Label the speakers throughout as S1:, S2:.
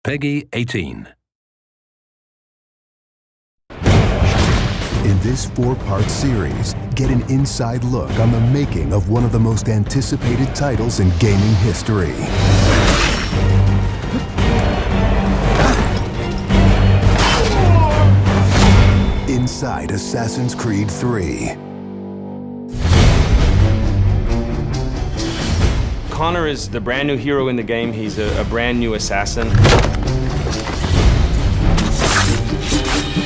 S1: Peggy 18.
S2: In this 4-part series, get an inside look on the making of one of the most anticipated titles in gaming history. Inside Assassin's Creed 3.
S3: Connor is the brand new hero in the game. He's a brand new assassin.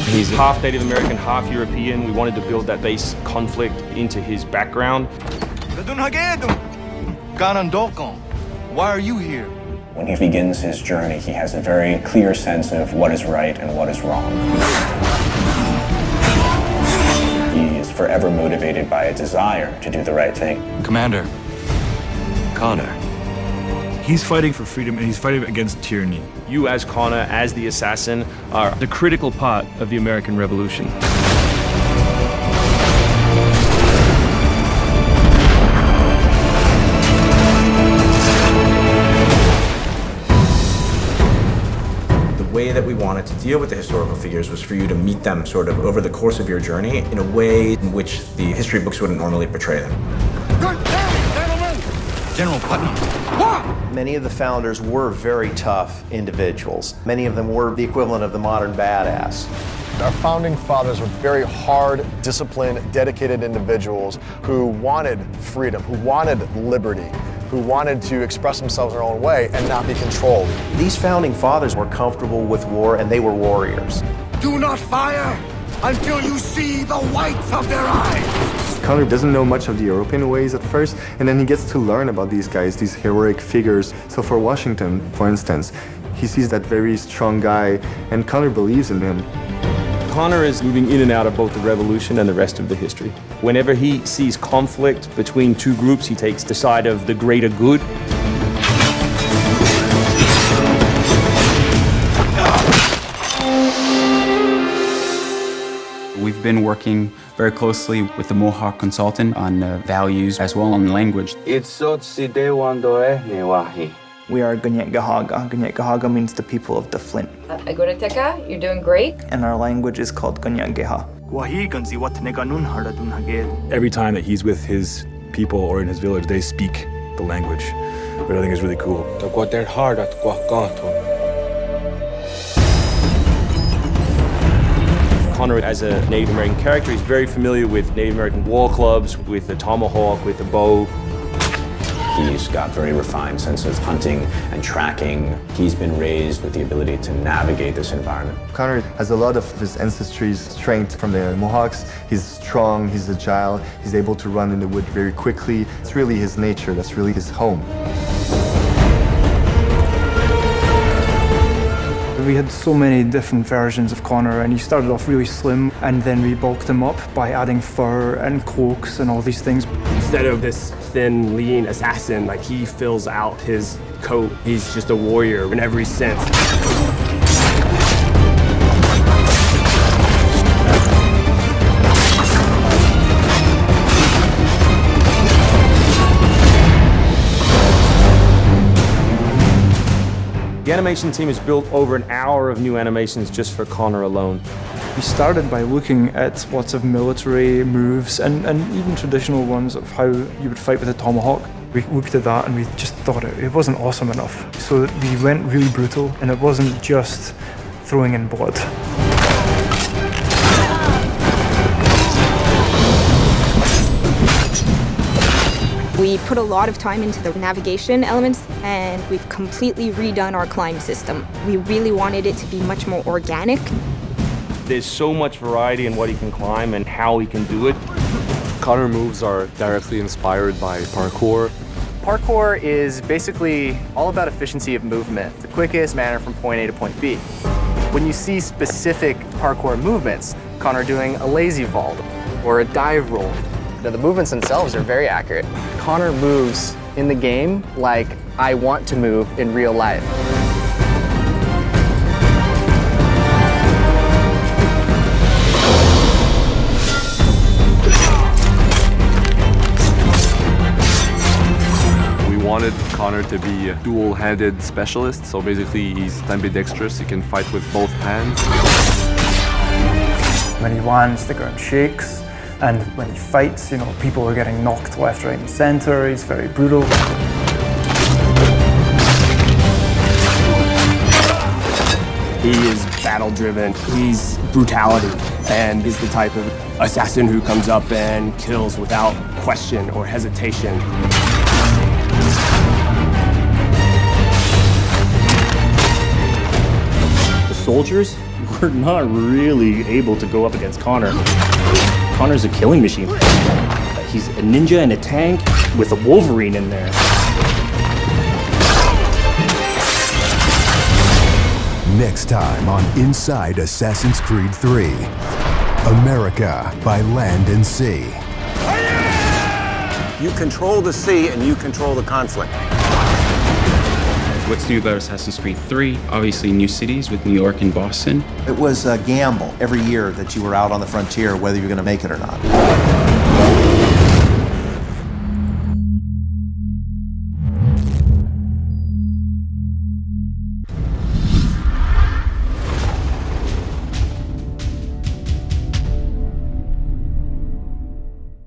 S3: He's half Native American, half European. We wanted to build that base conflict into his background.
S4: Why are you here?
S5: When he begins his journey, he has a very clear sense of what is right and what is wrong. He is forever motivated by a desire to do the right thing.
S4: Commander, Connor.
S6: He's fighting for freedom and he's fighting against tyranny.
S3: You as Connor, as the assassin, are the critical part of the American Revolution.
S7: The way that we wanted to deal with the historical figures was for you to meet them sort of over the course of your journey in a way in which the history books wouldn't normally portray them.
S4: General Putnam.
S8: Many of the founders were very tough individuals. Many of them were the equivalent of the modern badass.
S9: Our founding fathers were very hard, disciplined, dedicated individuals who wanted freedom, who wanted liberty, who wanted to express themselves in their own way and not be controlled.
S8: These founding fathers were comfortable with war and they were warriors.
S10: Do not fire until you see the whites of their eyes.
S11: Connor doesn't know much of the European ways at first, and then he gets to learn about these guys, these heroic figures. So for Washington, for instance, he sees that very strong guy, and Connor believes in him.
S3: Connor is moving in and out of both the revolution and the rest of the history. Whenever he sees conflict between two groups, he takes the side of the greater good.
S12: We've been working very closely with the Mohawk consultant on values as well on language.
S13: We are Gunyet Gahaga. Gunyet Gahaga means the people of the Flint.
S14: Aguruteka, you're doing great.
S13: And our language is called Gunyet Geha.
S6: Every time that he's with his people or in his village, they speak the language, which I think is really cool.
S3: Connor, as a Native American character, is very familiar with Native American war clubs, with the tomahawk, with the bow.
S5: He's got very refined sense of hunting and tracking. He's been raised with the ability to navigate this environment.
S11: Connor has a lot of his ancestry's strength from the Mohawks. He's strong, he's agile, he's able to run in the wood very quickly. It's really his nature, that's really his home.
S13: We had so many different versions of Connor, and he started off really slim, and then we bulked him up by adding fur and cloaks and all these things.
S15: Instead of this thin, lean assassin, like he fills out his coat. He's just a warrior in every sense.
S3: The animation team has built over an hour of new animations just for Connor alone.
S13: We started by looking at lots of military moves and even traditional ones of how you would fight with a tomahawk. We looked at that and we just thought it wasn't awesome enough. So we went really brutal, and it wasn't just throwing in blood.
S14: We put a lot of time into the navigation elements, and we've completely redone our climb system. We really wanted it to be much more organic.
S3: There's so much variety in what he can climb and how he can do it.
S16: Connor moves are directly inspired by parkour.
S17: Parkour is basically all about efficiency of movement, the quickest manner from point A to point B. When you see specific parkour movements, Connor doing a lazy vault or a dive roll, now, the movements themselves are very accurate. Connor moves in the game like I want to move in real life.
S16: We wanted Connor to be a dual-handed specialist. So basically, he's ambidextrous. He can fight with both hands.
S13: When he lands, the ground shakes. And when he fights, you know, people are getting knocked left, right, and center. He's very brutal.
S15: He is battle-driven. He's brutality, and he's the type of assassin who comes up and kills without question or hesitation.
S1: The soldiers were not really able to go up against Connor. Connor's a killing machine. He's a ninja in a tank with a Wolverine in there.
S2: Next time on Inside Assassin's Creed 3, America by Land and Sea.
S18: You control the sea and you control the conflict.
S12: What's new about Assassin's Creed 3? Obviously new cities with New York and Boston.
S8: It was a gamble every year that you were out on the frontier, whether you're going to make it or not.